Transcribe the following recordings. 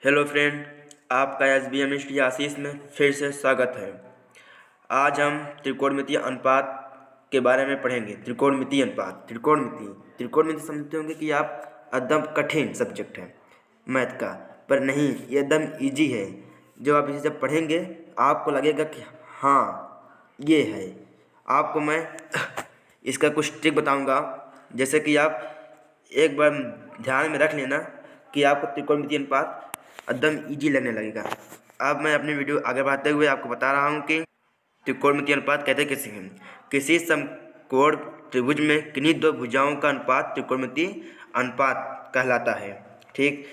Hello friend, आपका SBM history आशीष में फिर से स्वागत है। आज हम त्रिकोणमितीय अनुपात के बारे में पढ़ेंगे। त्रिकोणमितीय अनुपात, त्रिकोणमिति समझते होंगे कि आप एकदम कठिन सब्जेक्ट है मैथ का, पर नहीं, ये एकदम इजी है। जो आप इसे जब पढ़ेंगे आपको लगेगा कि हाँ ये है। आपको मैं इसका कुछ ट्रिक बताऊंगा, जैसे कि आप एक बार ध्यान में रख लेना कि आपको त्रिकोणमितीय अनुपात एकदम इजी लगने लगेगा। अब मैं अपनी वीडियो आगे बढ़ाते हुए आपको बता रहा हूँ कि त्रिकोणमितीय अनुपात कहते किसे हैं। किसी समकोण त्रिभुज में किन्हीं दो भुजाओं का अनुपात त्रिकोणमितीय अनुपात कहलाता है। ठीक,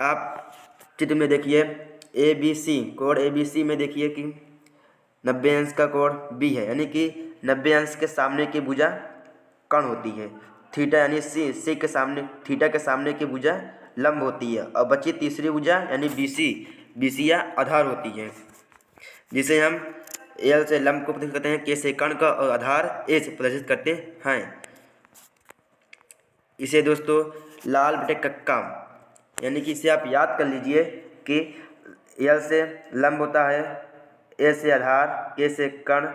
आप चित्र में देखिए ABC, कोण ABC में देखिए कि 90 अंश का कोण B है, यानी कि 90 अंश के सामने की भुजा कर्ण होती है। थीटा यानी C के सामने, थीटा के सामने की भुजा लंब होती है, और बची तीसरी भुजा यानी BC या आधार होती है, जिसे हम L से लंब को प्रदर्शित करते हैं, K से कर्ण का, और आधार A से प्रदर्शित करते हैं। इसे दोस्तों लाल बटे कक्का, यानी कि इसे आप याद कर लीजिए कि L से लंब होता है, A से आधार, K से कर्ण,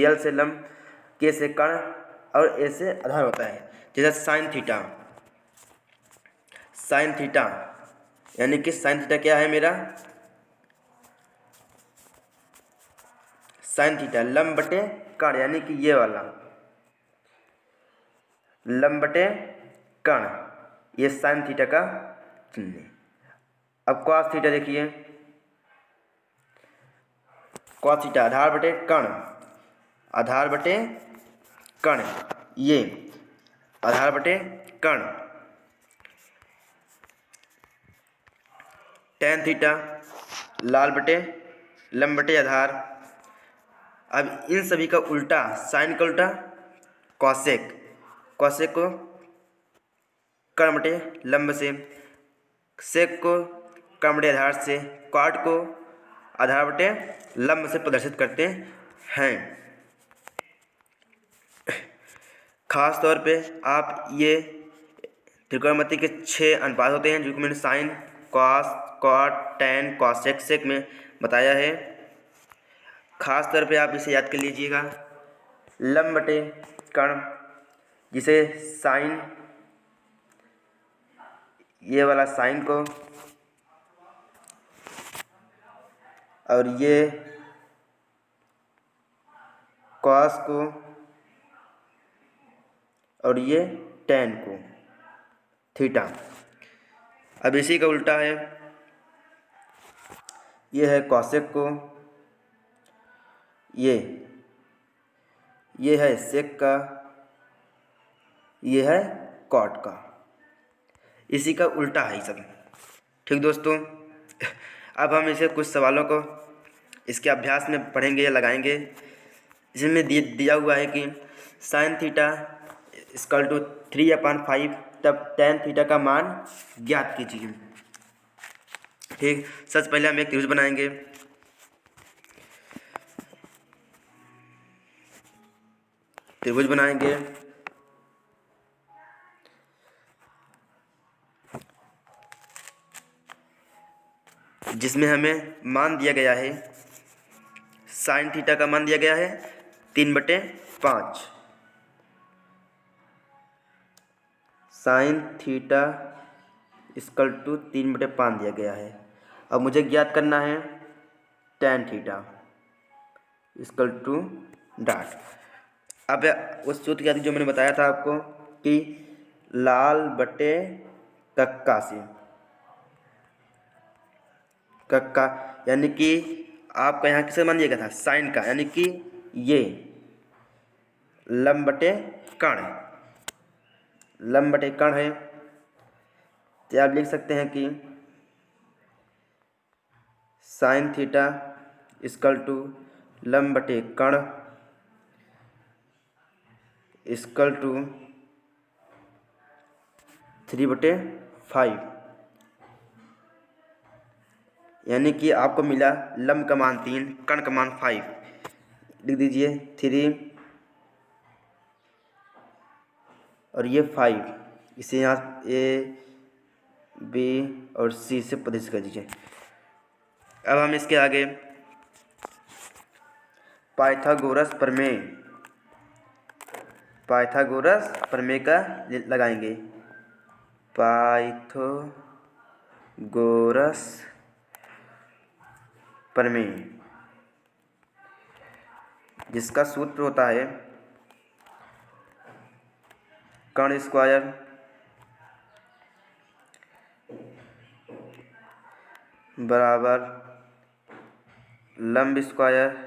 L से लंब, K से कर्ण और A से आधार होता है। जैसे साइन थीटा, यानी कि साइन थीटा क्या है मेरा, साइन थीटा लंब बटे कर्ण, यानी कि ये वाला लंब बटे कर्ण, ये साइन थीटा का चिन्ह है। अब कॉस थीटा देखिए, कॉस थीटा आधार बटे कर्ण, आधार बटे कर्ण, ये आधार बटे कर्ण। टेन थीटा लाल बटे लंब बटे आधार। अब इन सभी का उल्टा, साइन का उल्टा कॉसेक, कॉसेक को कर्ण बटे लंब से, सेक को कर्ण बटे आधार से, कॉट को आधार बटे लंब से प्रदर्शित करते हैं। खास तौर पे आप ये त्रिकोणमिति के 6 अनुपात होते हैं, जो कि मैंने sine, cos, cot, tan, cosec, sec में बताया है। खास तौर पे आप इसे याद कर लीजिएगा, लंब बटे कर्ण, जिसे साइन, ये वाला साइन को, और ये कॉस को, और ये टेन को, थीटा। अब इसी का उल्टा है, ये है कॉसेक को, ये है सेक का, ये है कॉट का, इसी का उल्टा है सब। ठीक दोस्तों, अब हम इसे कुछ सवालों को इसके अभ्यास में पढ़ेंगे या लगाएंगे। इसमें दिया हुआ है कि साइन थीटा इक्वल टू 3/5, तब टेन थीटा का मान ज्ञात कीजिए। ठीक, सबसे पहले हम एक त्रिभुज बनाएंगे। त्रिभुज बनाएंगे, जिसमें हमें मान दिया गया है, साइन थीटा का मान दिया गया है 3/5, साइन थीटा इक्वल टू 3/5 दिया गया है। अब मुझे ज्ञात करना है tan theta equal to dot. अब उस सूत्र की जो मैंने बताया था आपको कि लाल बटे कक्का से, कक्का यानी कि आपका यहाँ किसे मान दिया गया था, साइन का, यानी कि ये लंब बटे कर्ण, लंब बटे कर्ण है, तो आप लिख सकते हैं कि साइन थीटा इक्वल टू लंब बटे कर्ण इक्वल टू 3/5, यानी कि आपको मिला लंब का मान 3, कर्ण का मान 5, लिख दीजिए 3 और ये 5, इसे यहाँ ये बी और सी से प्रदर्शित कर दीजिए। अब हम इसके आगे पाइथागोरस प्रमेय का लगाएंगे। पाइथागोरस प्रमेय, जिसका सूत्र होता है कर्ण स्क्वायर बराबर लंब स्क्वायर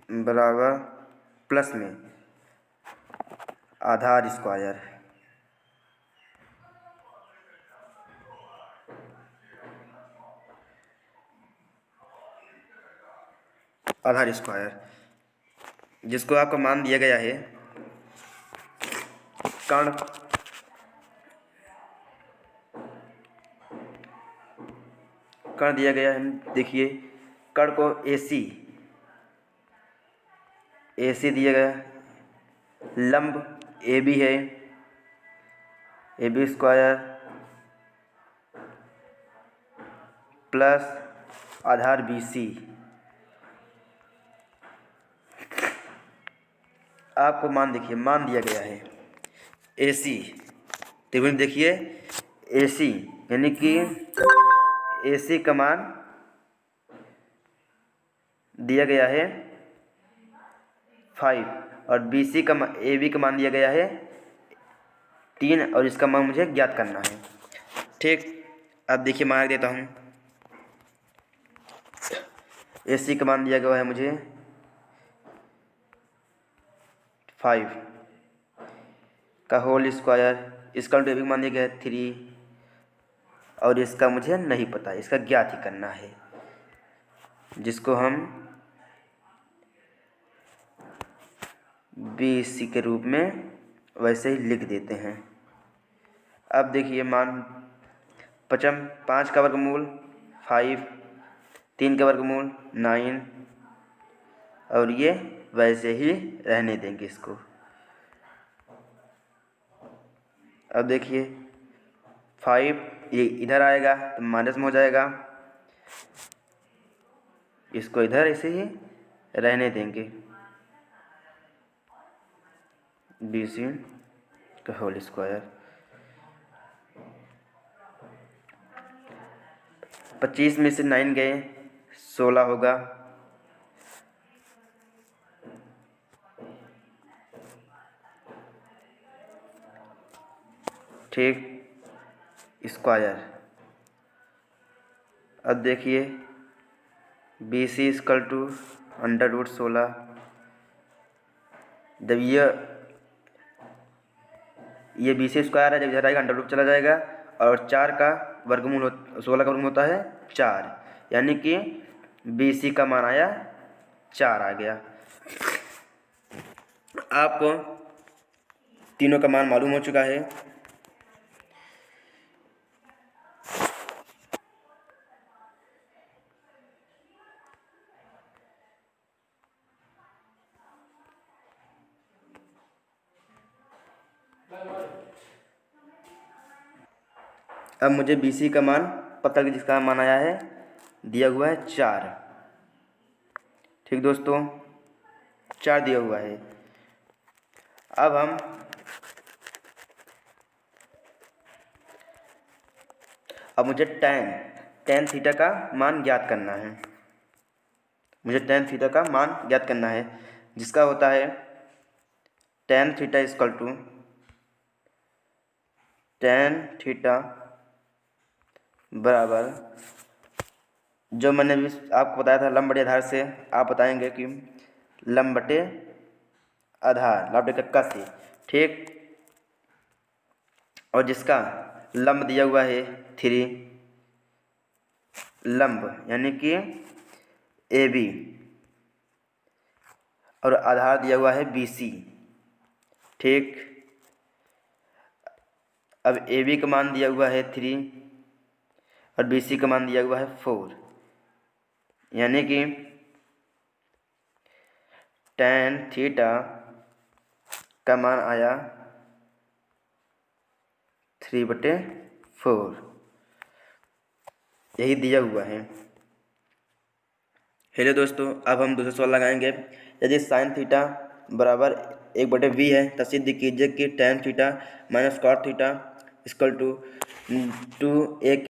बराबर प्लस में आधार स्क्वायर। जिसको आपको मान दिया गया है कर्ण दिया गया है। देखिए कर्ण को AC दिया गया, लंब AB है, AB स्क्वायर प्लस आधार BC। आपको मान देखिए, मान दिया गया है AC त्रिभुज। देखिए AC यानी कि AC का मान दिया गया है 5 और BC का AB का मान दिया गया है 3 और इसका मान मुझे ज्ञात करना है। ठीक, अब देखिए मान देता हूँ। AC का मान दिया गया है मुझे 5 का होल स्क्वायर, इसका AB का मान दिया गया है 3 और इसका मुझे नहीं पता, इसका ज्ञात ही करना है, जिसको हम BC के रूप में वैसे ही लिख देते हैं। अब देखिए मान 5 का वर्गमूल 5, 3 का वर्गमूल 9 और ये वैसे ही रहने देंगे इसको। अब देखिए 5 ये इधर आएगा तो माइनस में हो जाएगा, इसको इधर ऐसे ही रहने देंगे। BC का होल स्क्वायर 25 में से 9 गए 16 होगा। ठीक, स्क्वायर। अब देखिए BC इक्वल टू √16। जब ये BC स्क्वायर है, जब इधर आएगा √, चला जाएगा और 4 का वर्गमूल 16 का वर्गमूल होता है 4, यानी कि BC का मान आया 4 आ गया। आपको तीनों का मान मालूम हो चुका है। अब मुझे BC का मान पता है, जिसका मान आया है दिया हुआ है 4। ठीक दोस्तों, 4 दिया हुआ है। अब मुझे tan थीटा का मान ज्ञात करना है। जिसका होता है tan theta equal to tan theta बराबर, जो मैंने भी आपको बताया था लंब बटे आधार से, आप बताएंगे कि लंब बटे आधार लंब बटे कक्का से। ठीक, और जिसका लंब दिया हुआ है 3, लंब यानी कि AB और आधार दिया हुआ है BC। ठीक, अब AB का मान दिया हुआ है 3 और BC का मान दिया हुआ है 4, यानी कि tan थीटा का मान आया 3/4 यही दिया हुआ है। हेलो दोस्तों, अब हम दूसरा सवाल लगाएंगे। यदि साइन थीटा बराबर 1/v है तो सिद्ध कीजिए कि tan theta minus cot theta equal to 2 एक